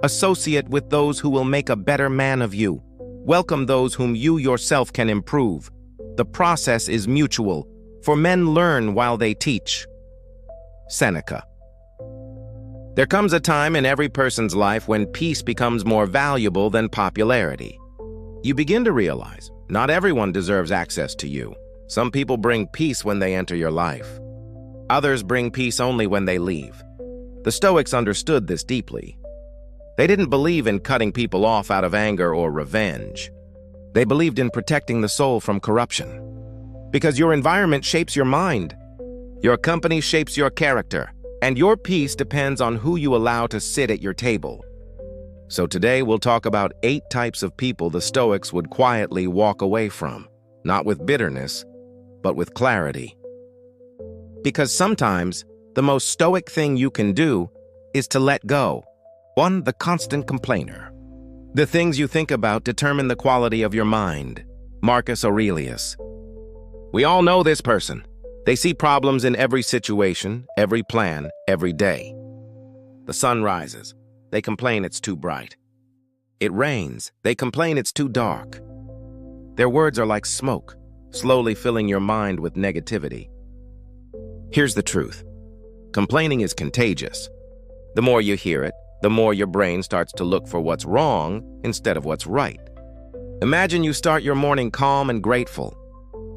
Associate with those who will make a better man of you. Welcome those whom you yourself can improve. The process is mutual, for men learn while they teach. Seneca. There comes a time in every person's life when peace becomes more valuable than popularity. You begin to realize not everyone deserves access to you. Some people bring peace when they enter your life. Others bring peace only when they leave. The Stoics understood this deeply. They didn't believe in cutting people off out of anger or revenge. They believed in protecting the soul from corruption. Because your environment shapes your mind. Your company shapes your character. And your peace depends on who you allow to sit at your table. So today we'll talk about 8 types of people the Stoics would quietly walk away from, not with bitterness, but with clarity. Because sometimes the most Stoic thing you can do is to let go. 1. The constant complainer. The things you think about determine the quality of your mind. Marcus Aurelius. We all know this person. They see problems in every situation, every plan, every day. The sun rises. They complain it's too bright. It rains. They complain it's too dark. Their words are like smoke, slowly filling your mind with negativity. Here's the truth. Complaining is contagious. The more you hear it, the more your brain starts to look for what's wrong instead of what's right. Imagine you start your morning calm and grateful.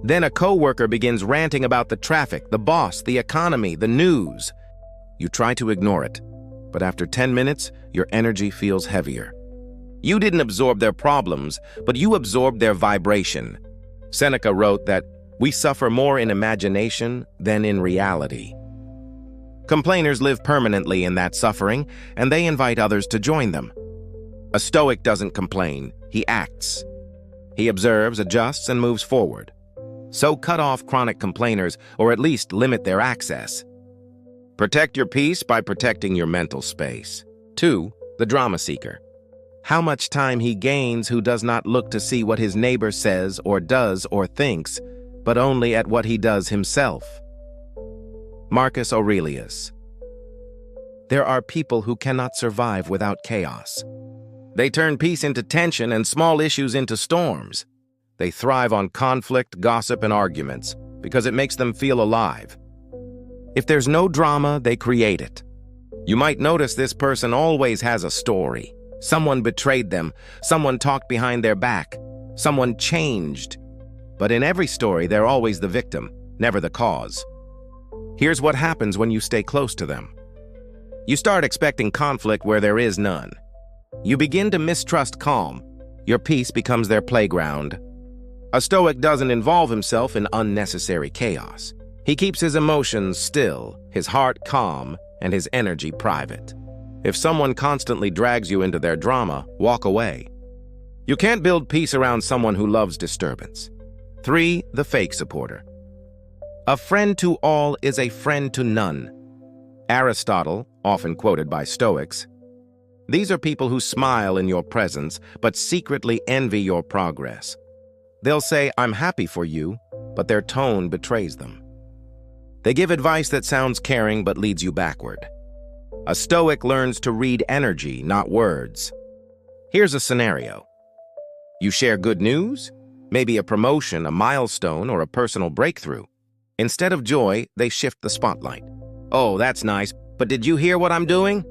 Then a coworker begins ranting about the traffic, the boss, the economy, the news. You try to ignore it, but after 10 minutes, your energy feels heavier. You didn't absorb their problems, but you absorbed their vibration. Seneca wrote that we suffer more in imagination than in reality. Complainers live permanently in that suffering, and they invite others to join them. A Stoic doesn't complain, he acts. He observes, adjusts, and moves forward. So cut off chronic complainers, or at least limit their access. Protect your peace by protecting your mental space. 2. The drama seeker. How much time he gains who does not look to see what his neighbor says or does or thinks, but only at what he does himself. Marcus Aurelius. There are people who cannot survive without chaos. They turn peace into tension and small issues into storms. They thrive on conflict, gossip, and arguments because it makes them feel alive. If there's no drama, they create it. You might notice this person always has a story. Someone betrayed them, someone talked behind their back, someone changed. But in every story, they're always the victim, never the cause. Here's what happens when you stay close to them. You start expecting conflict where there is none. You begin to mistrust calm. Your peace becomes their playground. A Stoic doesn't involve himself in unnecessary chaos. He keeps his emotions still, his heart calm, and his energy private. If someone constantly drags you into their drama, walk away. You can't build peace around someone who loves disturbance. 3. The fake supporter. A friend to all is a friend to none. Aristotle, often quoted by Stoics. These are people who smile in your presence, but secretly envy your progress. They'll say, "I'm happy for you," but their tone betrays them. They give advice that sounds caring but leads you backward. A Stoic learns to read energy, not words. Here's a scenario. You share good news, maybe a promotion, a milestone, or a personal breakthrough. Instead of joy, they shift the spotlight. "Oh, that's nice, but did you hear what I'm doing?"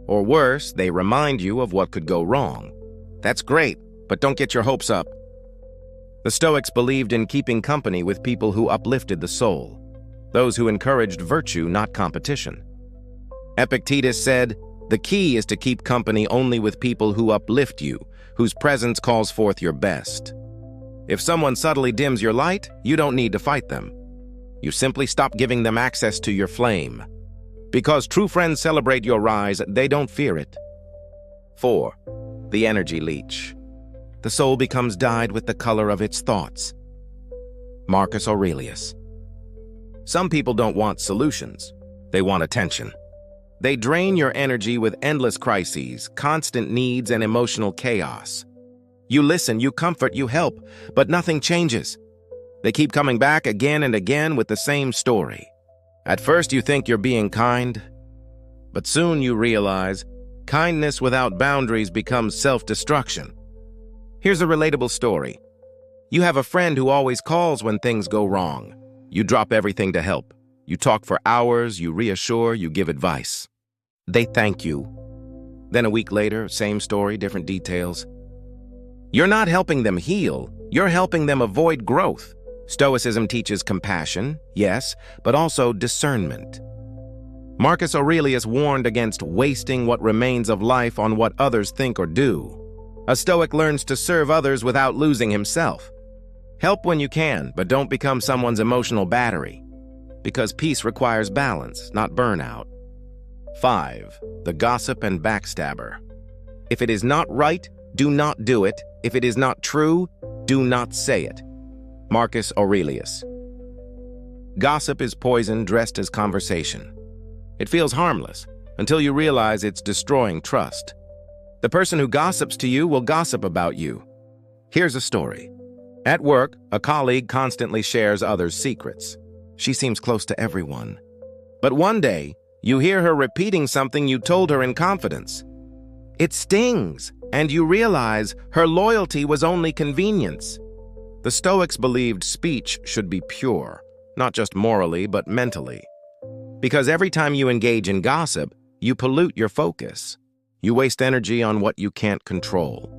Or worse, they remind you of what could go wrong. "That's great, but don't get your hopes up." The Stoics believed in keeping company with people who uplifted the soul, those who encouraged virtue, not competition. Epictetus said, "The key is to keep company only with people who uplift you, whose presence calls forth your best." If someone subtly dims your light, you don't need to fight them. You simply stop giving them access to your flame. Because true friends celebrate your rise, they don't fear it. 4. The energy leech. The soul becomes dyed with the color of its thoughts. Marcus Aurelius. Some people don't want solutions. They want attention. They drain your energy with endless crises, constant needs, and emotional chaos. You listen, you comfort, you help, but nothing changes. They keep coming back again and again with the same story. At first you think you're being kind, but soon you realize Kindness without boundaries becomes self-destruction. Here's a relatable story. You have a friend who always calls when things go wrong. You drop everything to help. You talk for hours, you reassure, you give advice. They thank you. Then a week later, same story, different details. You're not helping them heal, you're helping them avoid growth. Stoicism teaches compassion, yes, but also discernment. Marcus Aurelius warned against wasting what remains of life on what others think or do. A Stoic learns to serve others without losing himself. Help when you can, but don't become someone's emotional battery. Because peace requires balance, not burnout. 5. The gossip and backstabber. If it is not right, do not do it. If it is not true, do not say it. Marcus Aurelius. Gossip is poison dressed as conversation. It feels harmless until you realize it's destroying trust. The person who gossips to you will gossip about you. Here's a story. At work, a colleague constantly shares others' secrets. She seems close to everyone. But one day, you hear her repeating something you told her in confidence. It stings, and you realize her loyalty was only convenience. The Stoics believed speech should be pure, not just morally, but mentally. Because every time you engage in gossip, you pollute your focus. You waste energy on what you can't control,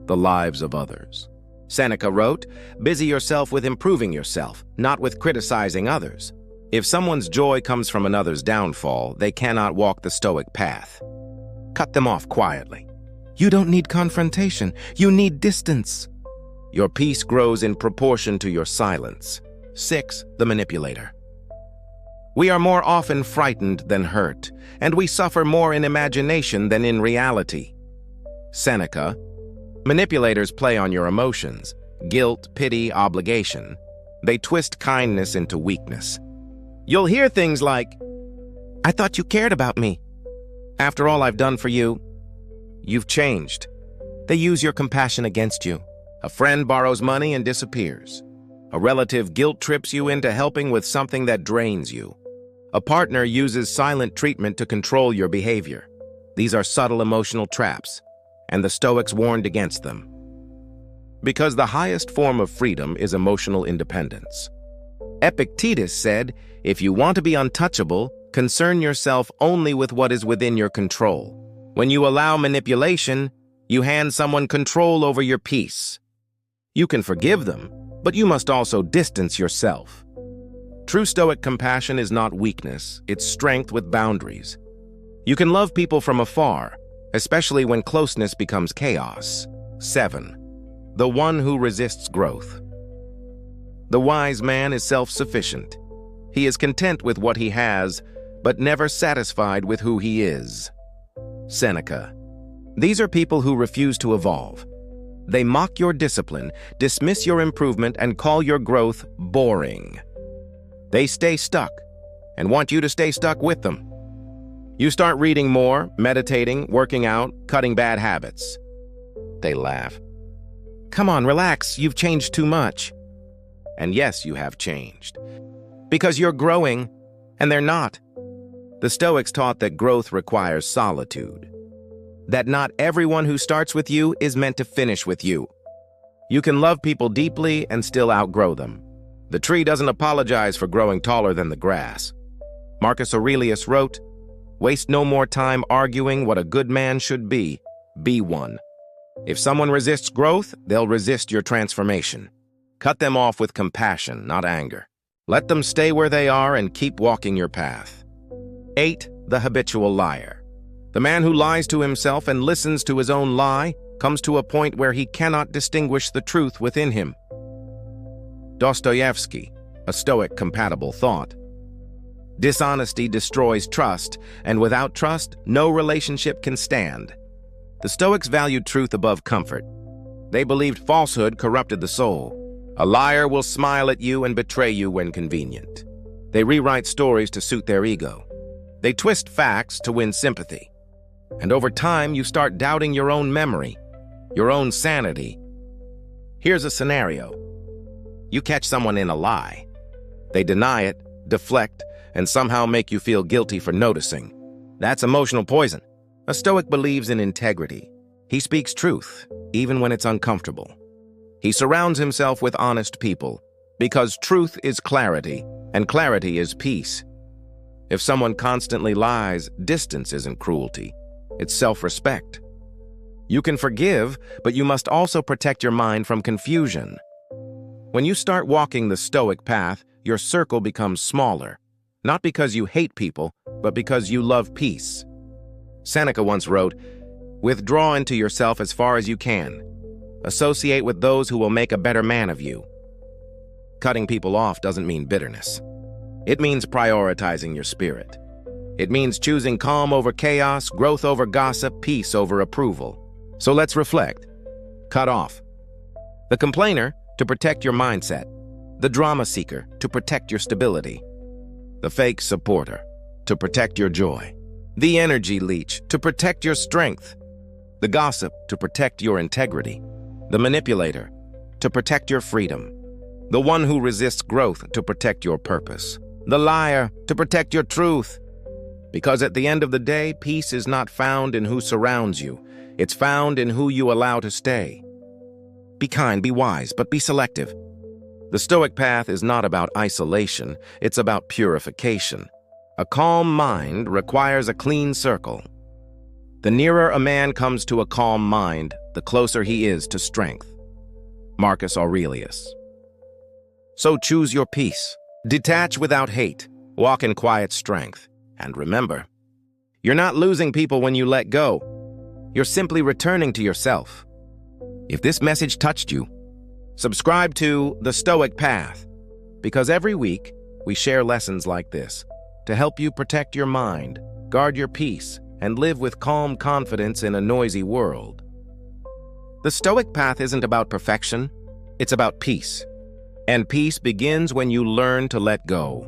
the lives of others. Seneca wrote, "Busy yourself with improving yourself, not with criticizing others." If someone's joy comes from another's downfall, they cannot walk the Stoic path. Cut them off quietly. You don't need confrontation, you need distance. Your peace grows in proportion to your silence. 6. The manipulator. We are more often frightened than hurt, and we suffer more in imagination than in reality. Seneca. Manipulators play on your emotions, guilt, pity, obligation. They twist kindness into weakness. You'll hear things like, "I thought you cared about me. After all I've done for you, you've changed." They use your compassion against you. A friend borrows money and disappears. A relative guilt trips you into helping with something that drains you. A partner uses silent treatment to control your behavior. These are subtle emotional traps, and the Stoics warned against them. Because the highest form of freedom is emotional independence. Epictetus said, "If you want to be untouchable, concern yourself only with what is within your control." When you allow manipulation, you hand someone control over your peace. You can forgive them, but you must also distance yourself. True Stoic compassion is not weakness, it's strength with boundaries. You can love people from afar, especially when closeness becomes chaos. 7. The one who resists growth. The wise man is self-sufficient. He is content with what he has, but never satisfied with who he is. Seneca. These are people who refuse to evolve. They mock your discipline, dismiss your improvement, and call your growth boring. They stay stuck and want you to stay stuck with them. You start reading more, meditating, working out, cutting bad habits. They laugh. "Come on, relax, you've changed too much." And yes, you have changed. Because you're growing, and they're not. The Stoics taught that growth requires solitude. That not everyone who starts with you is meant to finish with you. You can love people deeply and still outgrow them. The tree doesn't apologize for growing taller than the grass. Marcus Aurelius wrote, "Waste no more time arguing what a good man should be one." If someone resists growth, they'll resist your transformation. Cut them off with compassion, not anger. Let them stay where they are and keep walking your path. 8. The habitual liar. The man who lies to himself and listens to his own lie comes to a point where he cannot distinguish the truth within him. Dostoevsky, a Stoic compatible thought. Dishonesty destroys trust, and without trust, no relationship can stand. The Stoics valued truth above comfort. They believed falsehood corrupted the soul. A liar will smile at you and betray you when convenient. They rewrite stories to suit their ego. They twist facts to win sympathy. And over time, you start doubting your own memory, your own sanity. Here's a scenario. You catch someone in a lie. They deny it, deflect, and somehow make you feel guilty for noticing. That's emotional poison. A Stoic believes in integrity. He speaks truth, even when it's uncomfortable. He surrounds himself with honest people, because truth is clarity, and clarity is peace. If someone constantly lies, distance isn't cruelty. It's self-respect. You can forgive, but you must also protect your mind from confusion. When you start walking the Stoic path, your circle becomes smaller, not because you hate people, but because you love peace. Seneca once wrote, "Withdraw into yourself as far as you can. Associate with those who will make a better man of you." Cutting people off doesn't mean bitterness. It means prioritizing your spirit. It means choosing calm over chaos, growth over gossip, peace over approval. So let's reflect. Cut off. The complainer, to protect your mindset. The drama seeker, to protect your stability. The fake supporter, to protect your joy. The energy leech, to protect your strength. The gossip, to protect your integrity. The manipulator, to protect your freedom. The one who resists growth, to protect your purpose. The liar, to protect your truth. Because at the end of the day, peace is not found in who surrounds you. It's found in who you allow to stay. Be kind, be wise, but be selective. The Stoic path is not about isolation, it's about purification. A calm mind requires a clean circle. The nearer a man comes to a calm mind, the closer he is to strength. Marcus Aurelius. So choose your peace. Detach without hate. Walk in quiet strength. And remember, you're not losing people when you let go. You're simply returning to yourself. If this message touched you, subscribe to The Stoic Path, because every week we share lessons like this to help you protect your mind, guard your peace, and live with calm confidence in a noisy world. The Stoic path isn't about perfection, it's about peace. And peace begins when you learn to let go.